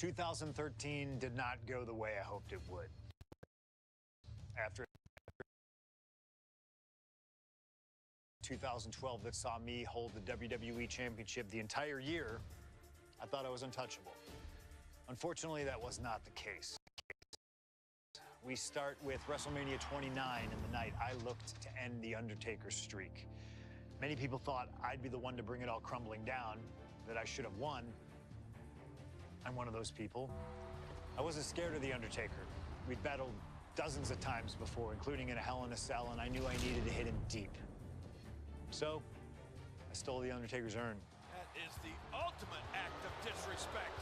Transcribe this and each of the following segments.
2013 did not go the way I hoped it would. After 2012 that saw me hold the WWE Championship the entire year, I thought I was untouchable. Unfortunately, that was not the case. We start with WrestleMania 29 and the night I looked to end The Undertaker's streak. Many people thought I'd be the one to bring it all crumbling down, that I should have won. I'm one of those people. I wasn't scared of The Undertaker. We'd battled dozens of times before, including in a Hell in a Cell, and I knew I needed to hit him deep. So, I stole The Undertaker's urn. That is the ultimate act of disrespect.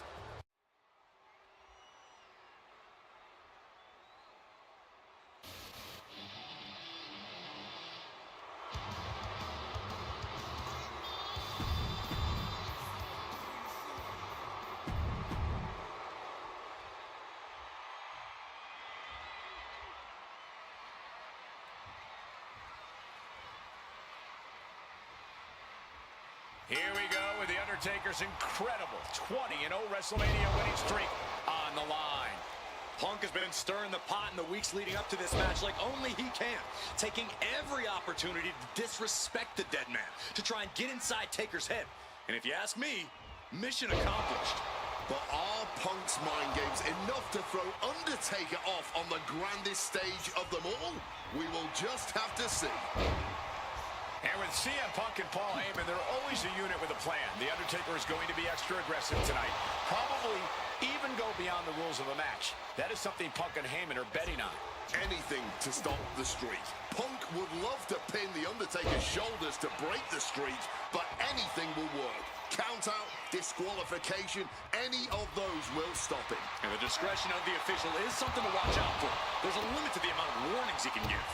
Here we go with The Undertaker's incredible 20-0 WrestleMania winning streak on the line. Punk has been stirring the pot in the weeks leading up to this match like only he can, taking every opportunity to disrespect the dead man, to try and get inside Taker's head. And if you ask me, mission accomplished. But are Punk's mind games enough to throw Undertaker off on the grandest stage of them all? We will just have to see. And with CM Punk and Paul Heyman, they're always a unit with a plan. The Undertaker is going to be extra aggressive tonight. Probably even go beyond the rules of the match. That is something Punk and Heyman are betting on. Anything to stop the streak. Punk would love to pin The Undertaker's shoulders to break the streak, but anything will work. Count out, disqualification, any of those will stop him. And the discretion of the official is something to watch out for. There's a limit to the amount of warnings he can give.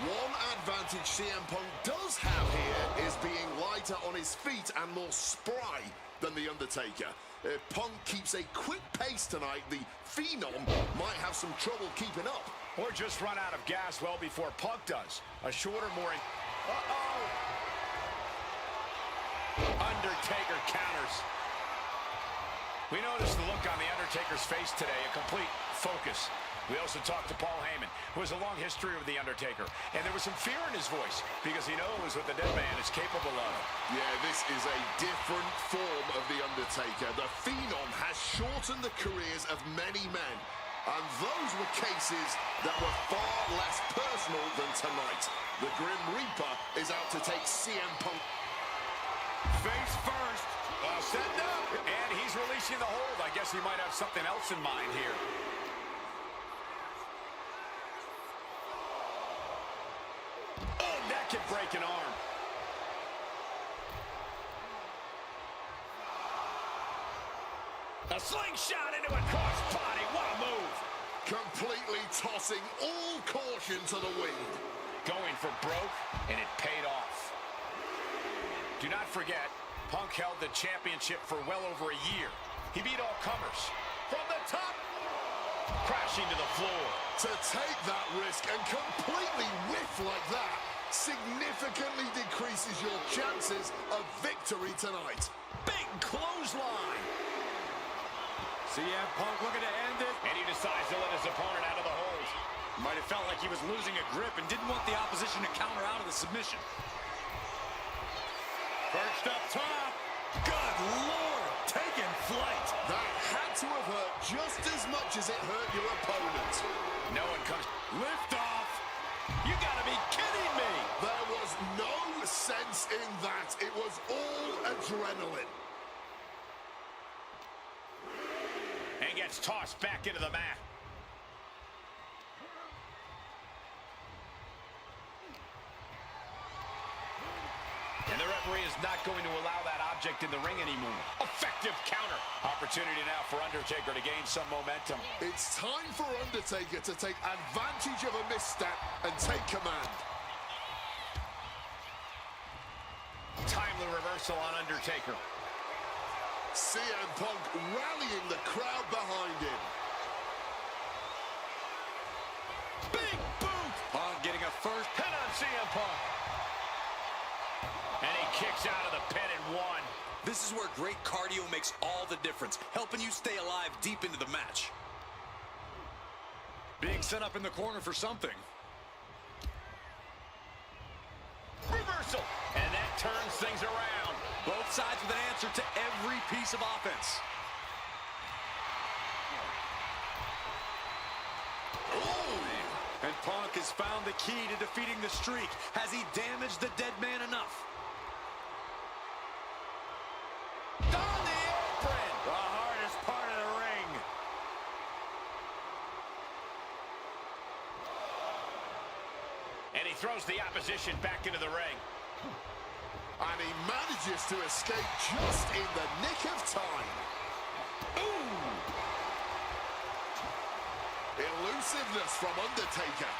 One advantage CM Punk does have here is being lighter on his feet and more spry than The Undertaker. If Punk keeps a quick pace tonight, the Phenom might have some trouble keeping up. Or just run out of gas well before Punk does. A shorter, more... Uh-oh! Undertaker counters. We noticed the look on The Undertaker's face today, a complete focus. We also talked to Paul Heyman, who has a long history with The Undertaker. And there was some fear in his voice, because he knows what the dead man is capable of. Yeah, this is a different form of The Undertaker. The Phenom has shortened the careers of many men. And those were cases that were far less personal than tonight. The Grim Reaper is out to take CM Punk. Face first. Set up. And he's releasing the hold. I guess he might have something else in mind here. Oh, that could break an arm. A slingshot into a crossbody. What a move. Completely tossing all caution to the wind. Going for broke, and it paid off. Do not forget, Punk held the championship for well over a year. He beat all comers. From the top, crashing to the floor. To take that risk and completely whiff like that significantly decreases your chances of victory tonight. Big clothesline. CM Punk looking to end it. And he decides to let his opponent out of the hold. Might have felt like he was losing a grip and didn't want the opposition to counter out of the submission. Perched up top. Good Lord, taking flight. That had to have hurt just as much as it hurt your opponent. No one comes. Lift off. You gotta be kidding me. There was no sense in that. It was all adrenaline. And gets tossed back into the mat. And the referee is not going to allow that object in the ring anymore. Effective counter. Opportunity now for Undertaker to gain some momentum. It's time for Undertaker to take advantage of a misstep and take command. Timely reversal on Undertaker. CM Punk rallying the crowd behind him. Big boot. Punk getting a first Hit on CM Punk. And he kicks out of the pin and one. This is where great cardio makes all the difference, helping you stay alive deep into the match. Being set up in the corner for something. Reversal. And that turns things around. Both sides with an answer to every piece of offense. Oh! And Punk has found the key to defeating the streak. Has he damaged the dead man enough? On the apron. The hardest part of the ring. And he throws the opposition back into the ring. And he manages to escape just in the nick of time. Ooh! Elusiveness from Undertaker.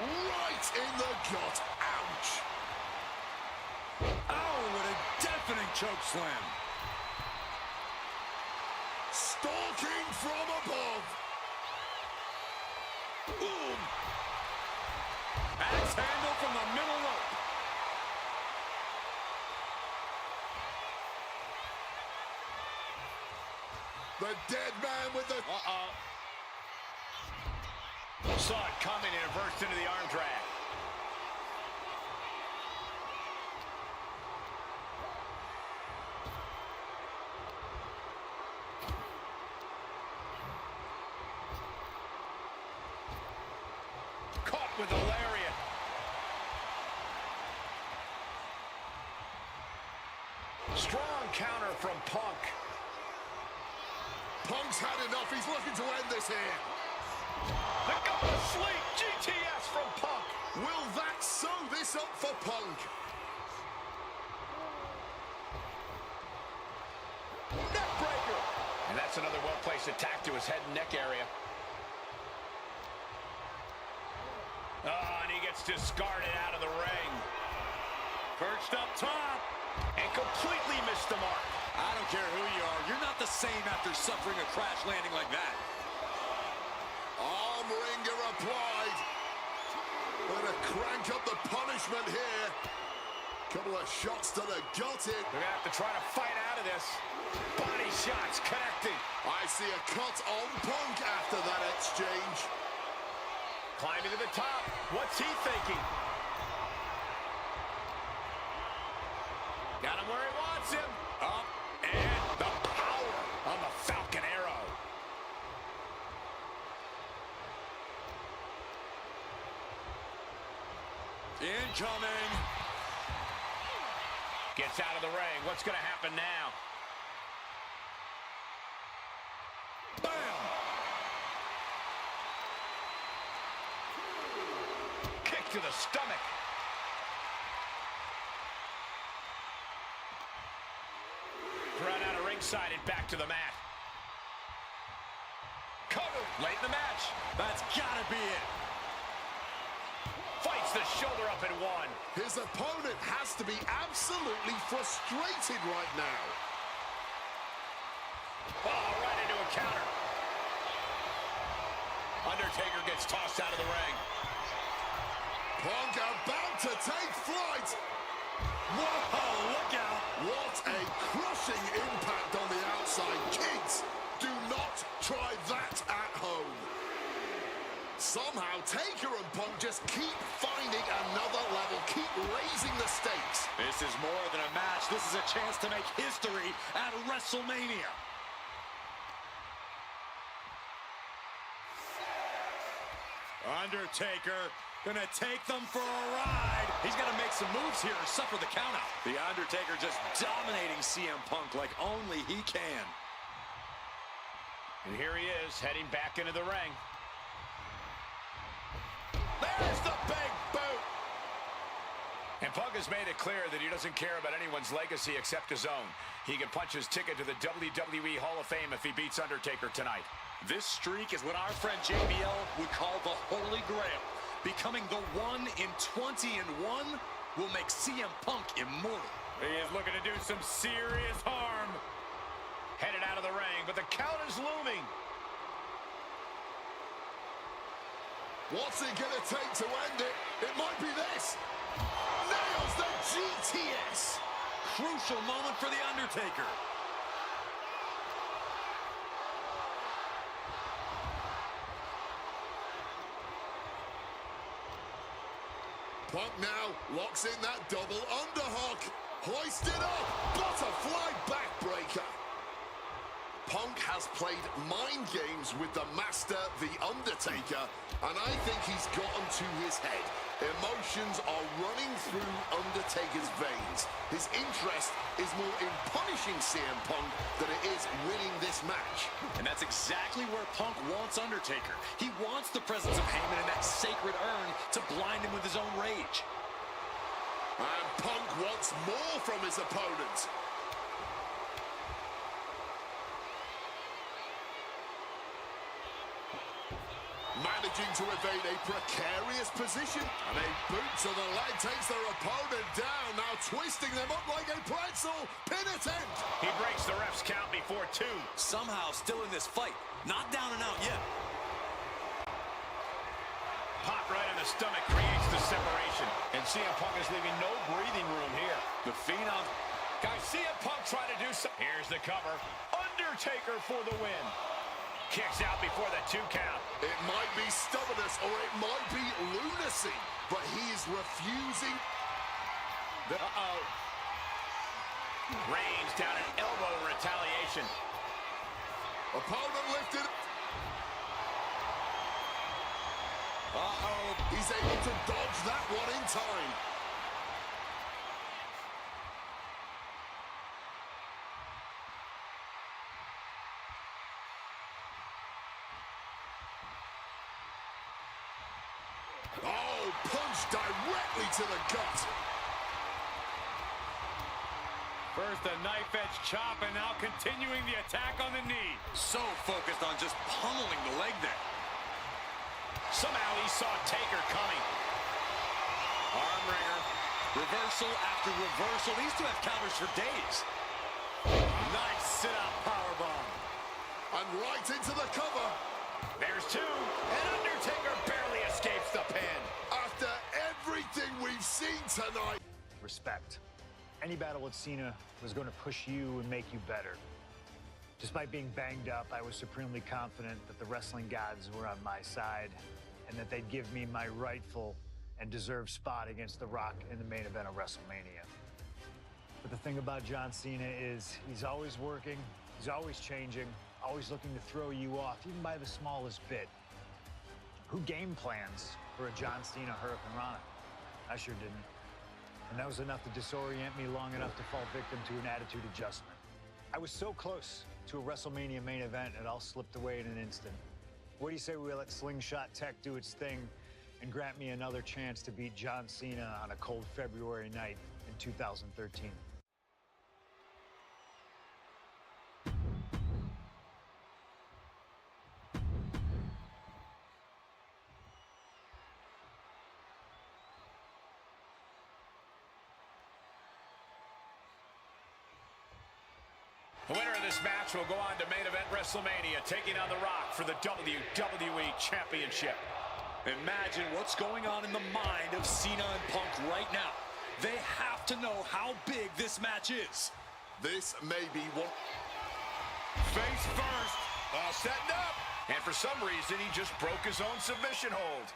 Right in the gut. Ouch. Oh, what a deafening choke slam. Stalking from above. Boom. Axe handle from the middle rope. The dead man with the... Saw it coming and it burst into the arm drag. Caught with a lariat. Strong counter from Punk. Punk's had enough. He's looking to end this here. The go to sleep. GTS from Punk. Will that sew this up for Punk? Neckbreaker. And that's another well-placed attack to his head and neck area. Oh, and he gets discarded out of the ring. Perched up top. And completely missed the mark. I don't care who you are. You're not the same after suffering a crash landing like that. Arm wringer applied. Gonna crank up the punishment here. Couple of shots to the gut in. They're gonna have to try to fight out of this. Body shots connecting. I see a cut on Punk after that exchange. Climbing to the top. What's he thinking? Got him where he wants him. Up and the power on the Falcon Arrow. Incoming. Gets out of the ring. What's going to happen now? Bam! Kick to the stomach. Thrown out of ringside and back to the mat. Cover late in the match. That's gotta be it. Fights the shoulder up and one. His opponent has to be absolutely frustrated right now. Oh, right into a counter. Undertaker gets tossed out of the ring. Punk about to take flight. Whoa, look out. What a crushing impact on the outside. Kids, do not try that at home. Somehow, Taker and Punk just keep finding another level, keep raising the stakes. This is more than a match. This is a chance to make history at WrestleMania. Undertaker gonna take them for a ride. He's gonna make some moves here or suffer the countout. The Undertaker just dominating CM Punk like only he can. And here he is, heading back into the ring. There's the big boot. And Punk has made it clear that he doesn't care about anyone's legacy except his own. He can punch his ticket to the WWE Hall of Fame if he beats Undertaker tonight. This streak is what our friend JBL would call the Holy Grail. Becoming the 1 in 20 and 1 will make CM Punk immortal. He is looking to do some serious harm. Headed out of the ring, but the count is looming. What's it gonna take to end it? It might be this. Nails the GTS. crucial moment for The Undertaker. Punk now locks in that double underhook. Hoisted up. Butterfly backbreaker. Punk has played mind games with the master, The Undertaker, and I think he's gotten to his head. Emotions are running through Undertaker's veins. His interest is more in punishing CM Punk than it is winning this match. And that's exactly where Punk wants Undertaker. He wants the presence of Heyman in that sacred urn to blind him with his own rage. And Punk wants more from his opponent. Managing to evade a precarious position, and a boot to the leg takes their opponent down, now twisting them up like a pretzel. Pin attempt. He breaks the ref's count before 2. Somehow still in this fight, not down and out yet. Pop right in the stomach creates the separation, and CM Punk is leaving no breathing room here. The Phenom. Guys, CM Punk trying to do something. Here's the cover. Undertaker for the win. Kicks out before the 2 count. It might be stubbornness or it might be lunacy, but he is refusing. Reigns down an elbow retaliation. Opponent lifted. He's able to dodge that one in time. Oh, punch directly to the gut. First a knife-edge chop, and now continuing the attack on the knee. So focused on just pummeling the leg there. Somehow he saw Taker coming. Arm wringer. Reversal after reversal. These two have counters for days. Nice sit-out powerbomb. And right into the cover. There's 2. And Undertaker barely escapes the pin. After everything we've seen tonight. Respect. Any battle with Cena was going to push you and make you better. Despite being banged up, I was supremely confident that the wrestling gods were on my side and that they'd give me my rightful and deserved spot against The Rock in the main event of WrestleMania. But the thing about John Cena is he's always working, he's always changing, always looking to throw you off, even by the smallest bit. Who game plans for a John Cena Hurricane Rana? I sure didn't. And that was enough to disorient me long enough to fall victim to an attitude adjustment. I was so close to a WrestleMania main event, it all slipped away in an instant. What do you say we let Slingshot Tech do its thing and grant me another chance to beat John Cena on a cold February night in 2013? The winner of this match will go on to main event WrestleMania, taking on The Rock for the WWE Championship. Imagine what's going on in the mind of Cena and Punk right now. They have to know how big this match is. This may be one. Face first. All setting up. And for some reason, he just broke his own submission hold.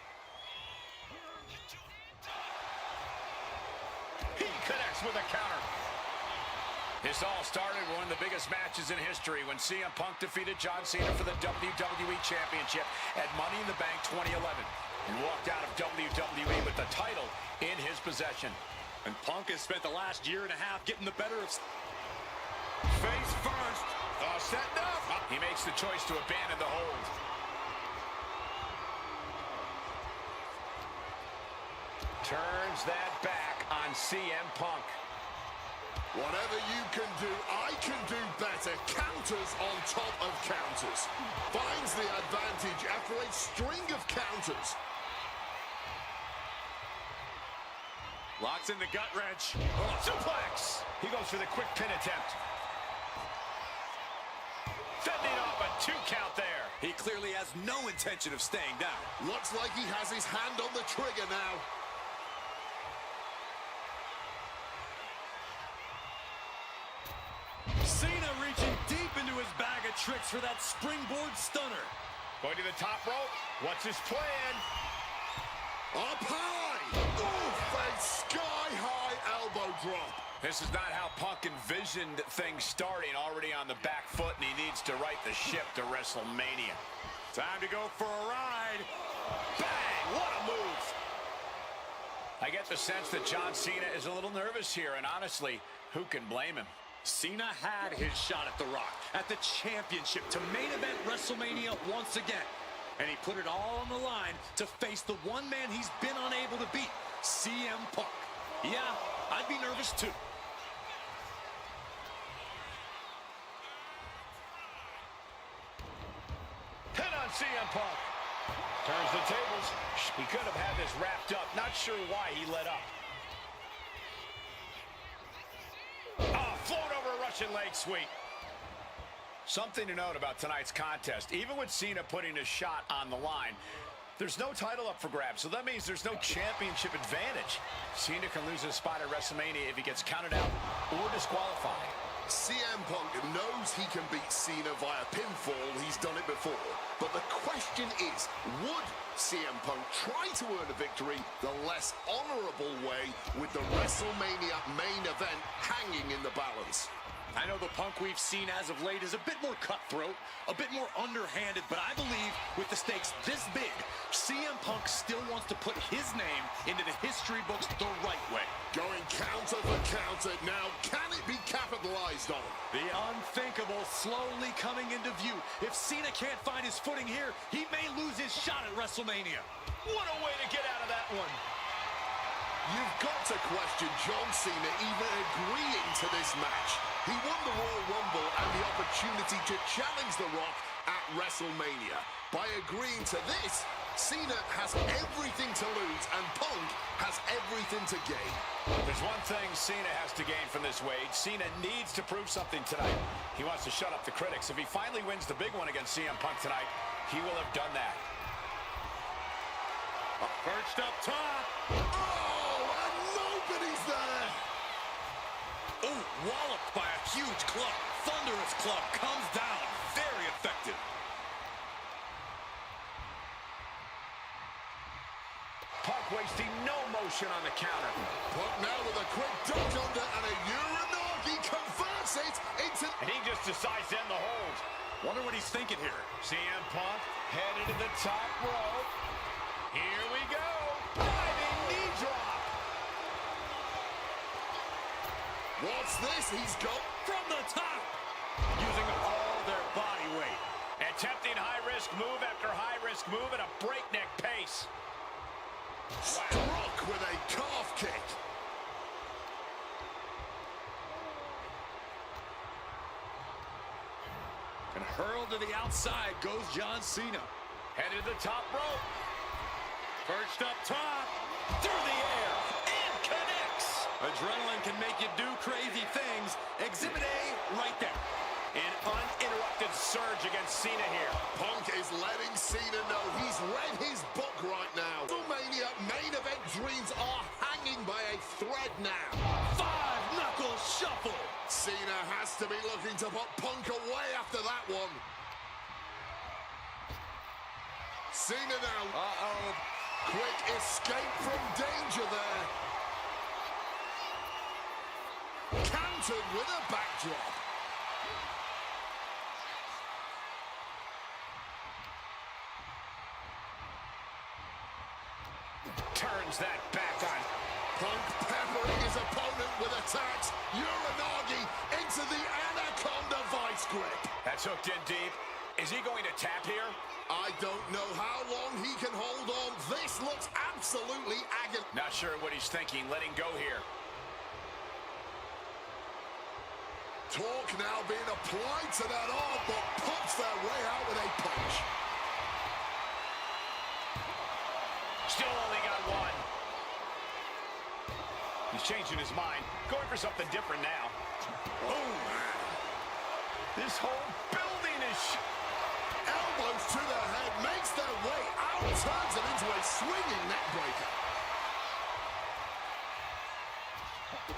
He connects with a counter. This all started with one of the biggest matches in history when CM Punk defeated John Cena for the WWE Championship at Money in the Bank 2011 and walked out of WWE with the title in his possession. And Punk has spent the last year and a half getting the better of... Face first. All setting up. He makes the choice to abandon the hold. Turns that back on CM Punk. Whatever you can do, I can do better. Counters on top of counters. Finds the advantage after a string of counters. Locks in the gut wrench. Oh, suplex. He goes for the quick pin attempt. Fending off a 2 count there. He clearly has no intention of staying down. Looks like he has his hand on the trigger now. tricks for that springboard stunner. Going to the top rope. What's his plan? Up high! Oof, a sky-high elbow drop. This is not how Punk envisioned things starting, already on the back foot, and he needs to right the ship to WrestleMania. Time to go for a ride. Bang! What a move! I get the sense that John Cena is a little nervous here, and honestly, who can blame him? Cena had his shot at The Rock, at the championship, to main event WrestleMania once again. And he put it all on the line to face the one man he's been unable to beat, CM Punk. Yeah, I'd be nervous too. Pin on CM Punk. Turns the tables. He could have had this wrapped up. Not sure why he let up. Float over a Russian leg sweep. Something to note about tonight's contest. Even with Cena putting his shot on the line, there's no title up for grabs, so that means there's no championship advantage. Cena can lose his spot at WrestleMania if he gets counted out or disqualified. CM Punk knows he can beat Cena via pinfall. He's done it before. But the question is, would CM Punk try to earn a victory the less honorable way with the WrestleMania main event hanging in the balance? I know the Punk we've seen as of late is a bit more cutthroat, a bit more underhanded, but I believe with the stakes this big, CM Punk still wants to put his name into the history books the right way. Going counter for counter. Now, can it be capitalized on? The unthinkable slowly coming into view. If Cena can't find his footing here, he may lose his shot at WrestleMania. What a way to get out of that one. You've got to question John Cena even agreeing to this match. He won the Royal Rumble and the opportunity to challenge The Rock at WrestleMania. By agreeing to this, Cena has everything to lose and Punk has everything to gain. There's one thing Cena has to gain from this, Wade. Cena needs to prove something tonight. He wants to shut up the critics. If he finally wins the big one against CM Punk tonight, he will have done that. Perched up top. Oh, and nobody's there. Ooh, walloped by a huge club. Thunderous club comes down. Very effective. Punk wasting no motion on the counter. Punk now with a quick dodge under and a Uranagi converts it into... And he just decides to end the hold. Wonder what he's thinking here. CM Punk headed to the top rope. Here we go. Diving knee drop. What's this? He's got... From the top. Using all their body weight. Attempting high-risk move after high-risk move at a breakneck pace. Struck with a calf kick. And hurled to the outside goes John Cena. Headed to the top rope. Perched up top. Through the air. And connects. Adrenaline can make you do crazy things. Exhibit A right there. An uninterrupted surge against Cena here. Punk is letting Cena know he's read his book right now. WrestleMania main event dreams are hanging by a thread now. Five-knuckle shuffle. Cena has to be looking to put Punk away after that one. Cena now. Uh-oh. Quick escape from danger there. Countered with a backdrop. Turns that back on. Punk peppering his opponent with attacks. Uranagi into the Anaconda vice grip. That's hooked in deep. Is he going to tap here? I don't know how long he can hold on. This looks absolutely agony. Not sure what he's thinking. Letting go here. Torque now being applied to that arm, but pumps their way out with a punch. Still only got one. He's changing his mind. Going for something different now. Oh, man. This whole building is... Elbows to the head, makes their way out, turns it into a swinging neck breaker.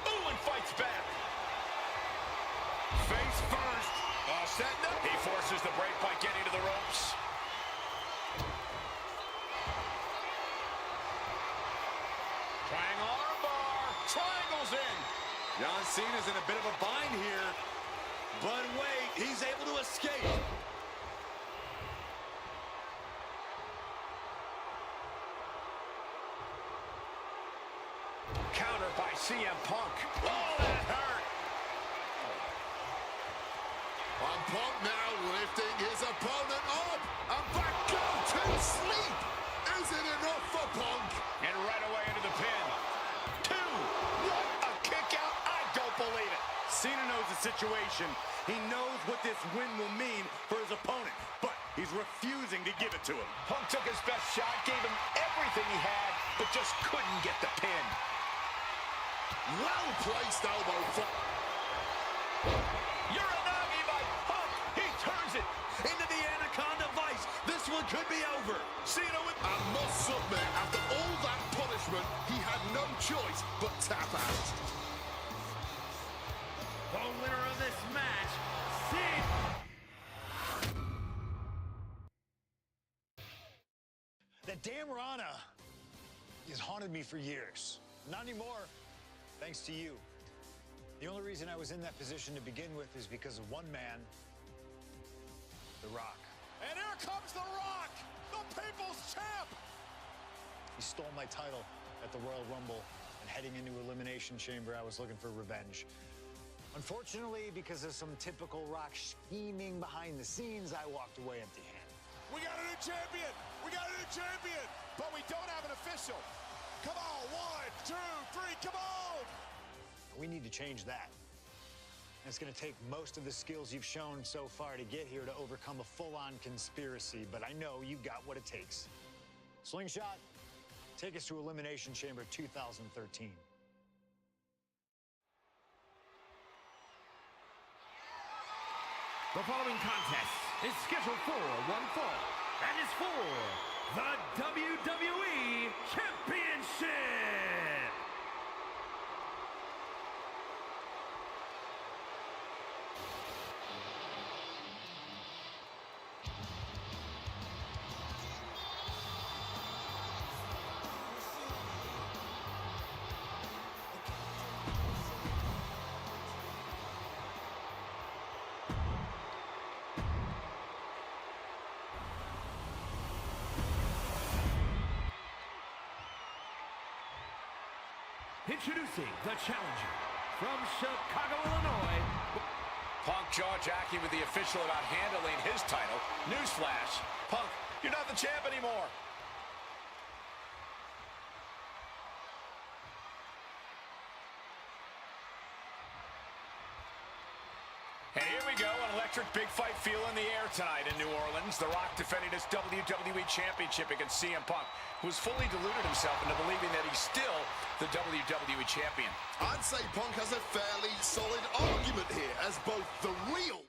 Ooh, and fights back. Face first. Setting up. He forces the break by getting to the ropes. Triangle armbar. Triangles in. John Cena's in a bit of a bind here. But wait, he's able to escape. Counter by CM Punk. Oh, that hurt. And Punk now lifting his opponent up. And back go to sleep. Is it enough for Punk? And right away into the pin. 2. What a kick out. I don't believe it. Cena knows the situation. He knows what this win will mean for his opponent, but he's refusing to give it to him. Punk took his best shot, gave him everything he had, but just couldn't get the pin. Well-placed elbow for... Uranagi by Punk. He turns it Into the Anaconda Vice. This one could be over. Cena with... And must submit, after all that punishment, he had no choice but tap out. The winner of this match, Cena. That damn Rana has haunted me for years. Not anymore, thanks to you. The only reason I was in that position to begin with is because of one man, The Rock. And here comes The Rock, the People's Champ. He stole my title at the Royal Rumble, and heading into Elimination Chamber, I was looking for revenge. Unfortunately, because of some typical Rock scheming behind the scenes, I walked away empty-handed. We got a new champion. We got a new champion, but we don't have an official. Come on, 1, 2, 3, come on. We need to change that. And it's going to take most of the skills you've shown so far to get here to overcome a full-on conspiracy, but I know you've got what it takes. Slingshot, take us to Elimination Chamber 2013. The following contest is scheduled for one fall and is for the WWE Championship. Introducing the challenger from Chicago, Illinois. Punk jaw-jacking with the official about handling his title. Newsflash, Punk, you're not the champ anymore. And here we go, an electric big fight feel in the air tonight in New Orleans. The Rock defending his WWE Championship against CM Punk, who's fully deluded himself into believing that he's still the WWE Champion. I'd say Punk has a fairly solid argument here as both the real